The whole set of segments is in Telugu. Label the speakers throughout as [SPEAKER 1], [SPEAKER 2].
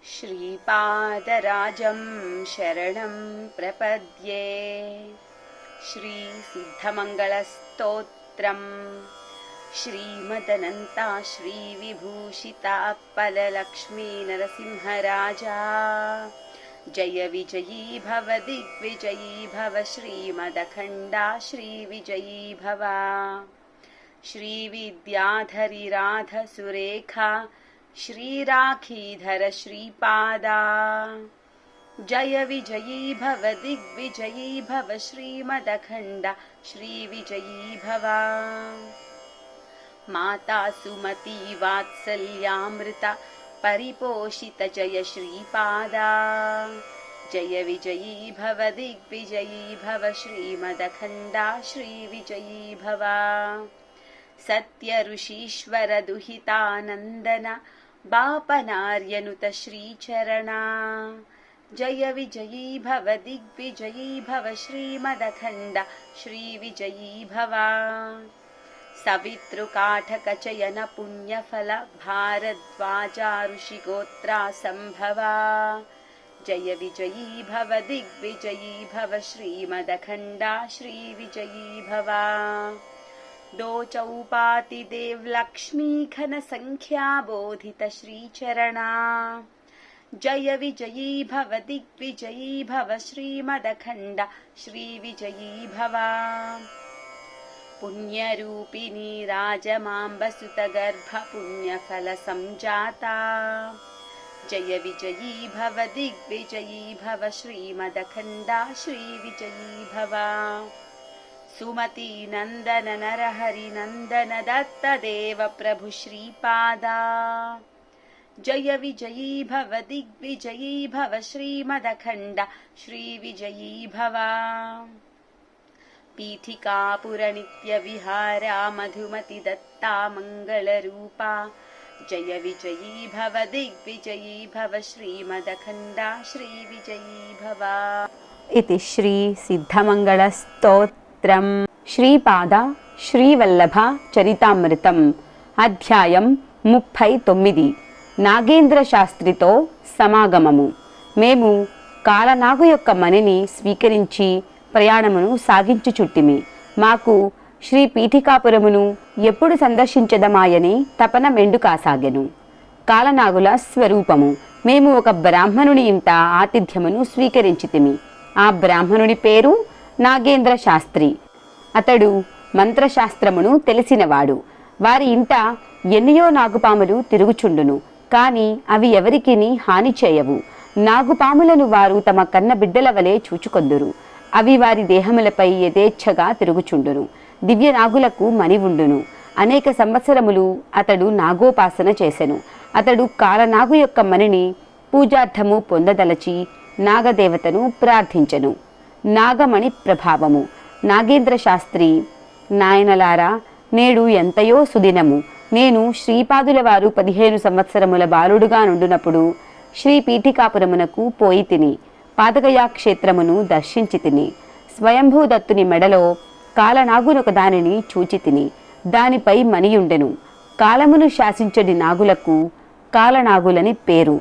[SPEAKER 1] श्रीपादराजं शरणं प्रपद्ये। श्रीसिद्धमङ्गलस्तोत्रम् श्रीमदनन्ता श्रीविभूषिताप्पललक्ष्मी नरसिंहराजा। जय विजयी भव दिग्विजयी भव श्रीमदखण्डा श्रीविजयी भव। श्रीविद्याधरी राधसुरेखा श्रीराखीधर श्रीपादा। जय विजयी भव दिग्विजयी भव श्रीमदखण्डा श्रीविजयी भव। माता सुमती वात्सल्यामृता परिपोषित जय श्रीपादा। जय विजयी भव दिग्विजयी भव श्रीमदखण्डा श्रीविजयी भव। सत्य ऋषीश्वर दुहितानन्दन बापनार्यनुत श्रीचरणा। जय विजयी भव दिग्विजयी भव श्रीमदखण्डा श्रीविजयी भव। सवितृकाठकचयन पुण्यफल भारद्वाजा ऋषिगोत्रा सम्भवा। जय विजयी भव दिग्विजयी भव श्रीमदखण्डा श्रीविजयी भव। दो चौपाति देव लक्ष्मी घन संख्या बोधित श्रीचरणा। जय विजयी भव दिग्विजयी भव श्रीमदखण्डा श्रीविजयी भव। पुण्यरूपिणी राजमाम्बसुतगर्भ पुण्यफल संजाता। जय विजयी भव दिग्विजयी भव श्रीमदखण्डा श्रीविजयी भव। सुमती नंदन नरहरि नंदन दत्त देव प्रभु श्रीपादा। जय विजयी भव दिग्विजयी भव श्रीमदखण्डा श्रीविजयी भव। पीठिकापुर नित्य विहारा मधुमति दत्ता मंगलरूपा। जय विजयी भव दिग्विजयी भव श्रीमदखण्डा श्रीविजयी भव। इति श्री सिद्धमंगलस्तोत्रम् శ్రీపాద శ్రీవల్లభ చరితామృతం అధ్యాయం 39 నాగేంద్ర శాస్త్రితో సమాగమము. మేము కాలనాగు యొక్క మణిని స్వీకరించి ప్రయాణమును సాగించుచుట్టిమి. మాకు శ్రీ పీఠికాపురమును ఎప్పుడు సందర్శించదమాయని తపన మెండు కాసాగెను. కాలనాగుల స్వరూపము. మేము ఒక బ్రాహ్మణుని ఇంట ఆతిథ్యమును స్వీకరించితిమి. ఆ బ్రాహ్మణుని పేరు నాగేంద్ర శాస్త్రి. అతడు మంత్రశాస్త్రమును తెలిసినవాడు. వారి ఇంట ఎన్నయో నాగుపాములు తిరుగుచుండును. కాని అవి ఎవరికిని హాని చేయవు. నాగుపాములను వారు తమ కన్న బిడ్డల వలె చూచుకొందురు. అవి వారి దేహములపై యథేచ్ఛగా తిరుగుచుండును. దివ్య నాగులకు మణి ఉండును. అనేక సంవత్సరములు అతడు నాగోపాసన చేసెను. అతడు కాలనాగు యొక్క మణిని పూజార్థము పొందదలచి నాగదేవతను ప్రార్థించెను. నాగమణి ప్రభావము. నాగేంద్ర శాస్త్రి: నాయనలారా, నేడు ఎంతయో సుదినము. నేను శ్రీపాదుల వారు 15 సంవత్సరముల బాలుడుగా నుండునప్పుడు శ్రీ పీఠికాపురమునకు పోయి తిని పాదగయా క్షేత్రమును దర్శించి తిని స్వయంభూదత్తుని మెడలో కాలనాగునొక దానిని చూచి తిని దానిపై మణియుండెను. కాలమును శాసించడి నాగులకు కాలనాగులని పేరు.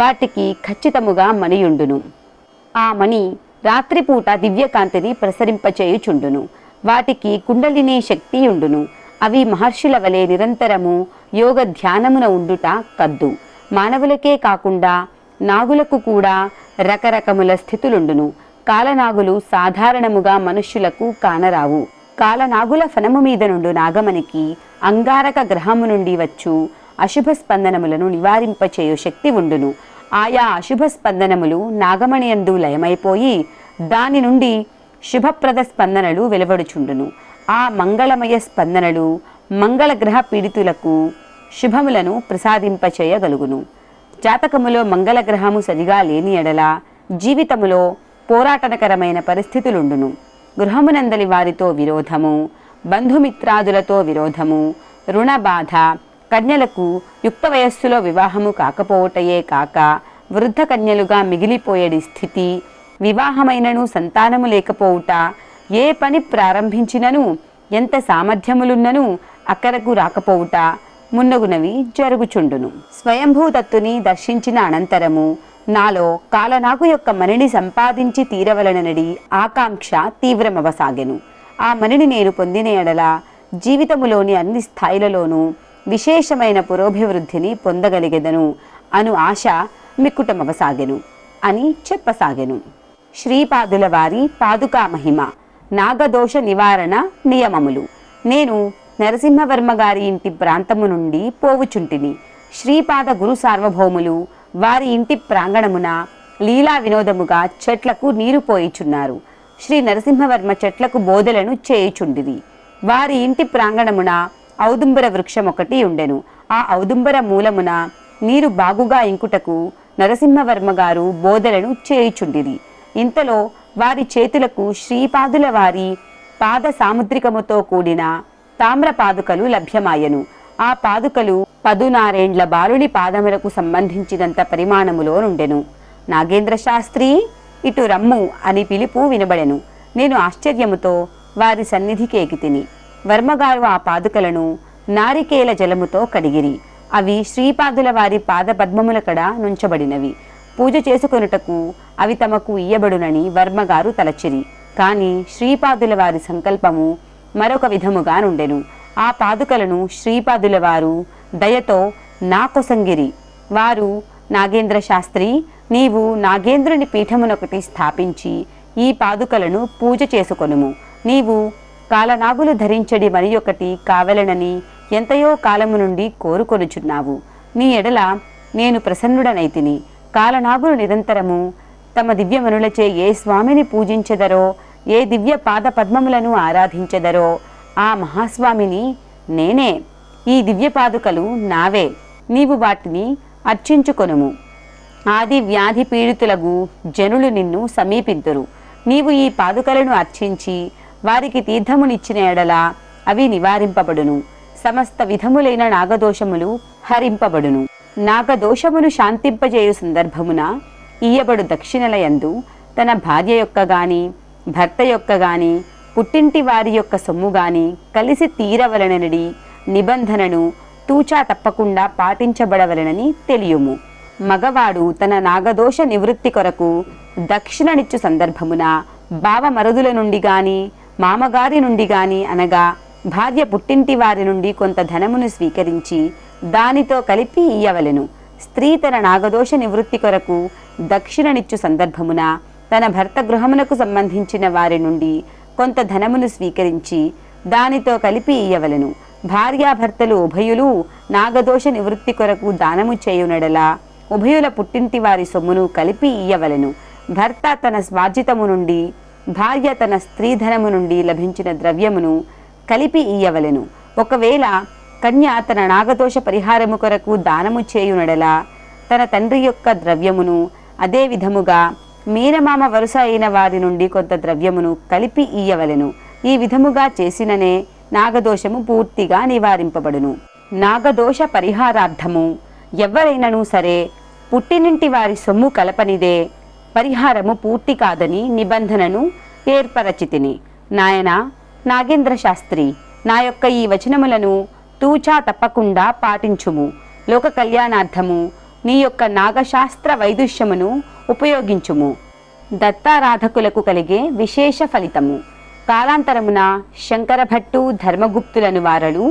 [SPEAKER 1] వాటికి ఖచ్చితముగా మణియుండును. ఆ మణి రాత్రిపూట దివ్యకాంతిని ప్రసరింపచేయుచుండును. వాటికి కుండలిని శక్తి ఉండును. అవి మహర్షుల వలె నిరంతరము యోగ ధ్యానమున ఉండుట కద్దు. మానవులకే కాకుండా నాగులకు కూడా రకరకముల స్థితులుండును. కాలనాగులు సాధారణముగా మనుష్యులకు కానరావు. కాలనాగుల ఫనము మీద నుండు నాగమణికి అంగారక గ్రహము నుండి వచ్చు అశుభ స్పందనములను నివారింపచేయు శక్తి ఉండును. ఆయా అశుభ స్పందనములు నాగమణియందు లయమైపోయి దాని నుండి శుభప్రద స్పందనలు వెలువడుచుండును. ఆ మంగళమయ స్పందనలు మంగళగ్రహ పీడితులకు శుభములను ప్రసాదింపచేయగలుగును. జాతకములో మంగళగ్రహము సరిగా లేని ఎడల జీవితములో పోరాటనకరమైన పరిస్థితులుండును. గృహమునందలి వారితో విరోధము, బంధుమిత్రాదులతో విరోధము, రుణబాధ, కన్యలకు యుక్త వయస్సులో వివాహము కాకపోవటయే కాక వృద్ధ కన్యలుగా మిగిలిపోయేడి స్థితి, వివాహమైనను సంతానము లేకపోవుట, ఏ పని ప్రారంభించినను ఎంత సామర్థ్యములున్నను అక్కడకు రాకపోవుట, మున్నగునవి జరుగుచుండును. స్వయంభూదత్తుని దర్శించిన అనంతరము నాలో కాలనాగు యొక్క మణిని సంపాదించి తీరవలననడి ఆకాంక్ష తీవ్రమవసాగెను. ఆ మణిని నేను పొందిన ఎడల జీవితములోని అన్ని స్థాయిలలోనూ విశేషమైన పురోభివృద్ధిని పొందగలిగెదను అను ఆశ మిక్కుటమవసాగెను అని చెప్పసాగెను. శ్రీపాదుల వారి పాదుకా మహిమ, నాగదోష నివారణ నియమములు. నేను నరసింహవర్మ గారి ఇంటి ప్రాంతము నుండి పోవుచుంటిని. శ్రీపాద గురు సార్వభౌములు వారి ఇంటి ప్రాంగణమున లీలా వినోదముగా చెట్లకు నీరు పోయిచున్నారు. శ్రీ నరసింహవర్మ చెట్లకు బోధలను చేయుచుండిరి. వారి ఇంటి ప్రాంగణమున ఔదుంబర వృక్షం ఒకటి ఉండెను. ఆ ఔదుంబర మూలమున నీరు బాగుగా ఇంకుటకు నరసింహవర్మ గారు బోధలను చేయుచుండిరి. ఇంతలో వారి చేతులకు శ్రీపాదుల వారి పాద సాముద్రికముతో కూడిన తామ్ర పాదుకలు లభ్యమాయను. ఆ పాదుకలు 14 బాలుని పాదములకు సంబంధించినంత పరిమాణములో నుండెను. నాగేంద్ర శాస్త్రి, ఇటు రమ్ము అని పిలుపు వినబడెను. నేను ఆశ్చర్యముతో వారి సన్నిధికి ఎగితిని. వర్మగారు ఆ పాదుకలను నారికేల జలముతో కడిగిరి. అవి శ్రీపాదుల వారి పాద పద్మముల కడ నుంచబడినవి. పూజ చేసుకొనుటకు అవి తమకు ఇయ్యబడునని వర్మగారు తలచిరి. కాని శ్రీపాదుల వారి సంకల్పము మరొక విధముగా నుండెను. ఆ పాదుకలను శ్రీపాదుల వారు దయతో నా కొసంగిరి. వారు, నాగేంద్ర శాస్త్రి, నీవు నాగేంద్రుని పీఠమునొకటి స్థాపించి ఈ పాదుకలను పూజ చేసుకొనుము. నీవు కాలనాగులు ధరించడి మరి ఒకటి కావలెనని ఎంతయో కాలము నుండి కోరుకొనుచున్నావు. నీ ఎడల నేను ప్రసన్నుడనైతిని. కాలనాగులు నిరంతరము తమ దివ్యమనులచే ఏ స్వామిని పూజించెదరో, ఏ దివ్య పాద పద్మములను ఆరాధించెదరో ఆ మహాస్వామిని నేనే. ఈ దివ్య పాదుకలు నావే. నీవు వాటిని అర్చించుకొనుము. ఆది వ్యాధి పీడితులకు జనులు నిన్ను సమీపింతురు. నీవు ఈ పాదుకలను అర్చించి వారికి తీర్థమునిచ్చిన ఎడల అవి నివారింపబడును. సమస్త విధములైన నాగదోషములు హరింపబడును. నాగదోషమును శాంతింపజేయు సందర్భమున ఇయ్యబడు దక్షిణలయందు తన భార్య యొక్క గాని, భర్త యొక్క గాని, పుట్టింటి వారి యొక్క సొమ్ము గాని కలిసి తీరవలననడి నిబంధనను తూచా తప్పకుండా పాటించబడవలనని తెలియుము. మగవాడు తన నాగదోష నివృత్తి కొరకు దక్షిణనిచ్చు సందర్భమున బావమరుదుల నుండి గాని, మామగారి నుండి గాని, అనగా భార్య పుట్టింటి వారి నుండి కొంత ధనమును స్వీకరించి దానితో కలిపి ఇయ్యవలెను. స్త్రీ తన నాగదోష నివృత్తి కొరకు దక్షిణనిచ్చు సందర్భమున తన భర్త గృహమునకు సంబంధించిన వారి నుండి కొంత ధనమును స్వీకరించి దానితో కలిపి ఇయ్యవలెను. భార్యాభర్తలు ఉభయులు నాగదోష నివృత్తి కొరకు దానము చేయునడలా ఉభయుల పుట్టింటి వారి సొమ్మును కలిపి ఇయ్యవలెను. భర్త తన స్వార్జితము నుండి, భార్య తన స్త్రీధనము నుండి లభించిన ద్రవ్యమును కలిపి ఇయ్యవలెను. ఒకవేళ కన్య తన నాగదోష పరిహారము కొరకు దానము చేయునడలా తన తండ్రి యొక్క ద్రవ్యమును, అదే విధముగా మీనమామ వరుస అయిన వారి నుండి కొంత ద్రవ్యమును కలిపి ఇయ్యవలెను. ఈ విధముగా చేసిననే నాగదోషము పూర్తిగా నివారింపబడును. నాగదోష పరిహారార్థము ఎవరైనను సరే పుట్టినింటి వారి సొమ్ము కలపనిదే పరిహారము పూర్తి కాదని నిబంధనను ఏర్పరచితిని. నాయన నాగేంద్ర శాస్త్రి, నా యొక్క ఈ వచనములను తూచా తప్పకుండా పాటించుము. లోక కళ్యాణార్థము నీ యొక్క నాగశాస్త్ర వైదుష్యమును ఉపయోగించుము. దత్తారాధకులకు కలిగే విశేష ఫలితము. కాలాంతరమున శంకరభట్టు, ధర్మగుప్తులను వారలు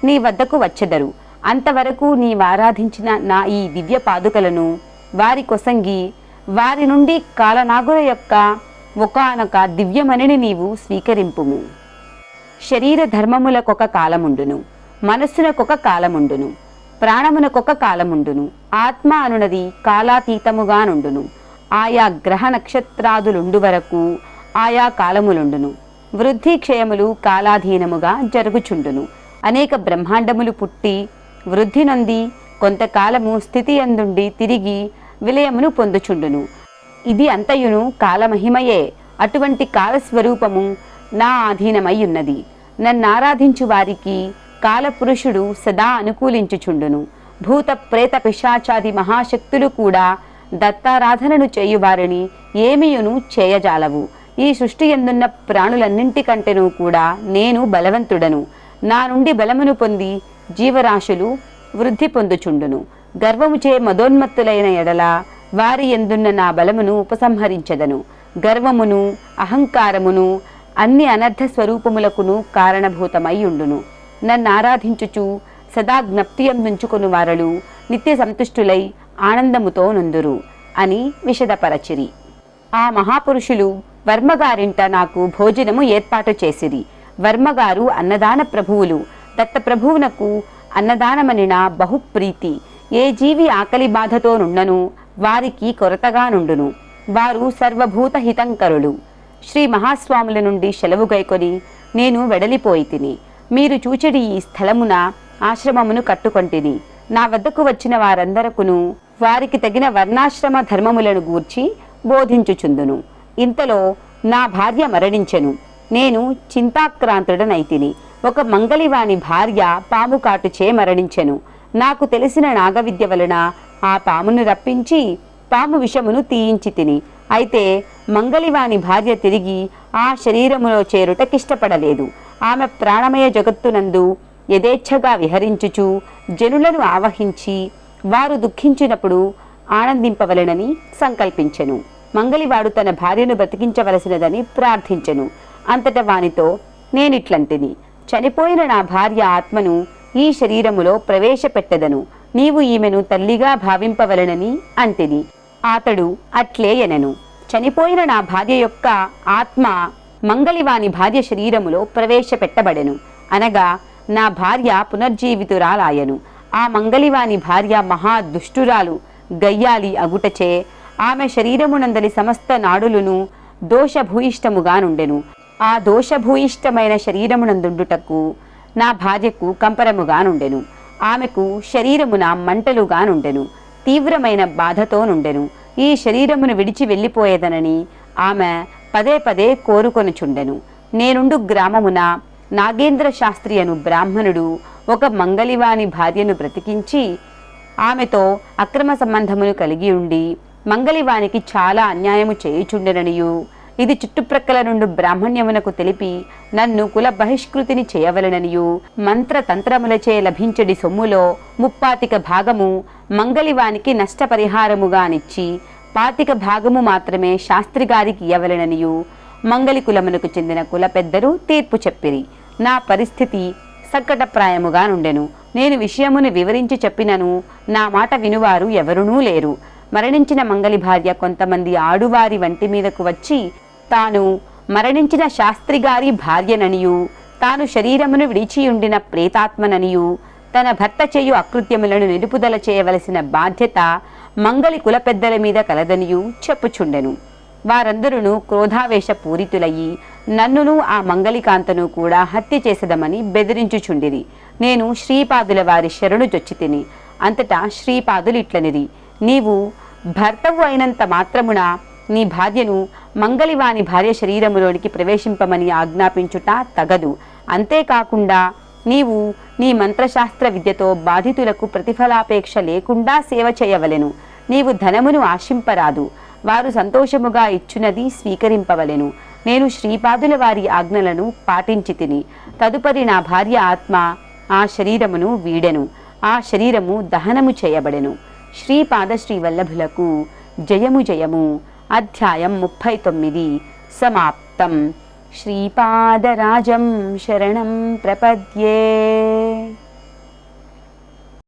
[SPEAKER 1] నీ వద్దకు వచ్చెదరు. అంతవరకు నీవారాధించిన నా ఈ దివ్య పాదుకలను వారి కొసంగి వారి నుండి కాలనాగుల యొక్క ఒకానొక దివ్యమణిని నీవు స్వీకరింపుము. శరీర ధర్మములకొక కాలముండును, మనస్సునకొక కాలముండును, ప్రాణమునకొక కాలముండును. ఆత్మ అనునది కాలాతీతముగా నుండును. ఆయా గ్రహ నక్షత్రాదులుండు వరకు ఆయా కాలములుండును. వృద్ధి క్షయములు కాలాధీనముగా జరుగుచుండును. అనేక బ్రహ్మాండములు పుట్టి వృద్ధి నొంది కొంతకాలము స్థితి అందుండి తిరిగి విలయమును పొందుచుండును. ఇది అంతయును కాలమహిమయే. అటువంటి కాలస్వరూపము నా ఆధీనమై ఉన్నది. నన్నారాధించు వారికి కాలపురుషుడు సదా అనుకూలించుచుండును. భూత ప్రేత పిశాచాది మహాశక్తులు కూడా దత్తారాధనను చేయువారిని ఏమియును చేయజాలవు. ఈ సృష్టి ఎందున్న ప్రాణులన్నింటికంటేనూ కూడా నేను బలవంతుడను. నా నుండి బలమును పొంది జీవరాశులు వృద్ధి పొందుచుండును. గర్వముచే మదోన్మత్తులైన ఎడల వారి ఎందున్న నా బలమును ఉపసంహరించెదను. గర్వమును అహంకారమును అన్ని అనర్థ స్వరూపములకును కారణభూతమై ఉండును. నన్ను ఆరాధించుచు సదా జ్ఞప్తియందుంచుకొను వారలు నిత్య సంతుష్టులై ఆనందముతో నుందురు అని విశదపరచిరి. ఆ మహాపురుషులు వర్మగారింట నాకు భోజనము ఏర్పాటు చేసిరి. వర్మగారు అన్నదాన ప్రభువులు. దత్తప్రభువునకు అన్నదానమనిన బహుప్రీతి. ఏ జీవి ఆకలి బాధతో నుండను వారికి కొరతగా నుండును. వారు సర్వభూత హితంకరులు. శ్రీ మహాస్వాముల నుండి సెలవు గైకొని నేను వెడలిపోయి తిని. మీరు చూచెడి ఈ స్థలమున ఆశ్రమమును కట్టుకొంటిని. నా వద్దకు వచ్చిన వారందరకును వారికి తగిన వర్ణాశ్రమ ధర్మములను గూర్చి బోధించుచుందును. ఇంతలో నా భార్య మరణించెను. నేను చింతాక్రాంతుడనైతిని. ఒక మంగలివాని భార్య పాము కాటుచే మరణించెను. నాకు తెలిసిన నాగవిద్య వలన ఆ పామును రప్పించి పాము విషమును తీయించి తిని. అయితే మంగలివాని భార్య తిరిగి ఆ శరీరములో చేరుటకిష్టపడలేదు. ఆమె ప్రాణమయ జగత్తునందు యథేచ్ఛగా విహరించుచు జనులను ఆవహించి వారు దుఃఖించినప్పుడు ఆనందింపవలెనని సంకల్పించెను. మంగలివాడు తన భార్యను బ్రతికించవలసినదని ప్రార్థించెను. అంతట వానితో నేనిట్లంటిని, చనిపోయిన నా భార్య ఆత్మను ఈ శరీరములో ప్రవేశపెట్టెదను. నీవు ఈమెను తల్లిగా భావింపవలెనని అంటిని. అతడు అట్లే ఎనెను. చనిపోయిన నా భార్య యొక్క ఆత్మ మంగలివాని భార్య శరీరములో ప్రవేశపెట్టబడెను. అనగా నా భార్య పునర్జీవితురాలాయను. ఆ మంగలివాని భార్య మహా దుష్టురాలు గయ్యాలి అగుటచే ఆమె శరీరమునందలి సమస్త నాడులను దోషభూయిష్టముగా నుండెను. ఆ దోషభూయిష్టమైన శరీరమునందుండుటకు నా భార్యకు కంపరముగా నుండెను. ఆమెకు శరీరమున మంటలుగా నుండెను. తీవ్రమైన బాధతో నుండెను. ఈ శరీరమును విడిచి వెళ్ళిపోయేదనని ఆమె పదే పదే కోరుకొనుచుండెను. నేనుండు గ్రామమున నాగేంద్ర శాస్త్రి అను బ్రాహ్మణుడు ఒక మంగలివాని భార్యను బ్రతికించి ఆమెతో అక్రమ సంబంధమును కలిగి ఉండి మంగలివానికి చాలా అన్యాయము చేయుచుండెననియు, ఇది చుట్టుప్రక్కల నుండి బ్రాహ్మణ్యమునకు తెలిపి నన్ను కుల బహిష్కృతిని చేయవలెననియు, మంత్రతంత్రములచే లభించడి సొమ్ములో 35 భాగము మంగలివానికి నష్టపరిహారముగానిచ్చి 25 భాగము మాత్రమే శాస్త్రి గారికి ఇయ్యవలెననియు మంగలి కులమునకు చెందిన కుల పెద్దలు తీర్పు చెప్పిరి. నా పరిస్థితి సంకటప్రాయముగా నుండెను. నేను విషయమును వివరించి చెప్పినను నా మాట వినువారు ఎవరునూ లేరు. మరణించిన మంగలి భార్య కొంతమంది ఆడువారి వంటి మీదకు వచ్చి తాను మరణించిన శాస్త్రిగారి భార్యననియు, తాను శరీరమును విడిచియుండిన ప్రేతాత్మననియు, తన భర్త చేయు అకృత్యములను నిలుపుదల చేయవలసిన బాధ్యత మంగలి కుల పెద్దల మీద కలదనియు చెప్పుచుండెను. వారందరూ క్రోధావేశ పూరితులయ్యి నన్నును ఆ మంగలికాంతను కూడా హత్య చేసేదమని బెదిరించుచుండిరి. నేను శ్రీపాదుల వారి శరణు జొచ్చితిని. అంతటా శ్రీపాదులు ఇట్లనిరి, నీవు భర్తవు అయినంత మాత్రమున నీ భార్యను మంగలివాని భార్య శరీరములోనికి ప్రవేశింపమని ఆజ్ఞాపించుట తగదు. అంతేకాకుండా నీవు నీ మంత్రశాస్త్ర విద్యతో బాధితులకు ప్రతిఫలాపేక్ష లేకుండా సేవ చేయవలెను. నీవు ధనమును ఆశింపరాదు. వారు సంతోషముగా ఇచ్చునది స్వీకరింపవలెను. నేను శ్రీపాదుల వారి ఆజ్ఞలను పాటించి తిని. తదుపరి నా భార్య ఆత్మ ఆ శరీరమును వీడెను. ఆ శరీరము దహనము చేయబడెను. శ్రీపాద శ్రీవల్లభులకు జయము జయము. అధ్యాయం 39 సమాప్తం. శ్రీపాదరాజం శరణం ప్రపద్యే.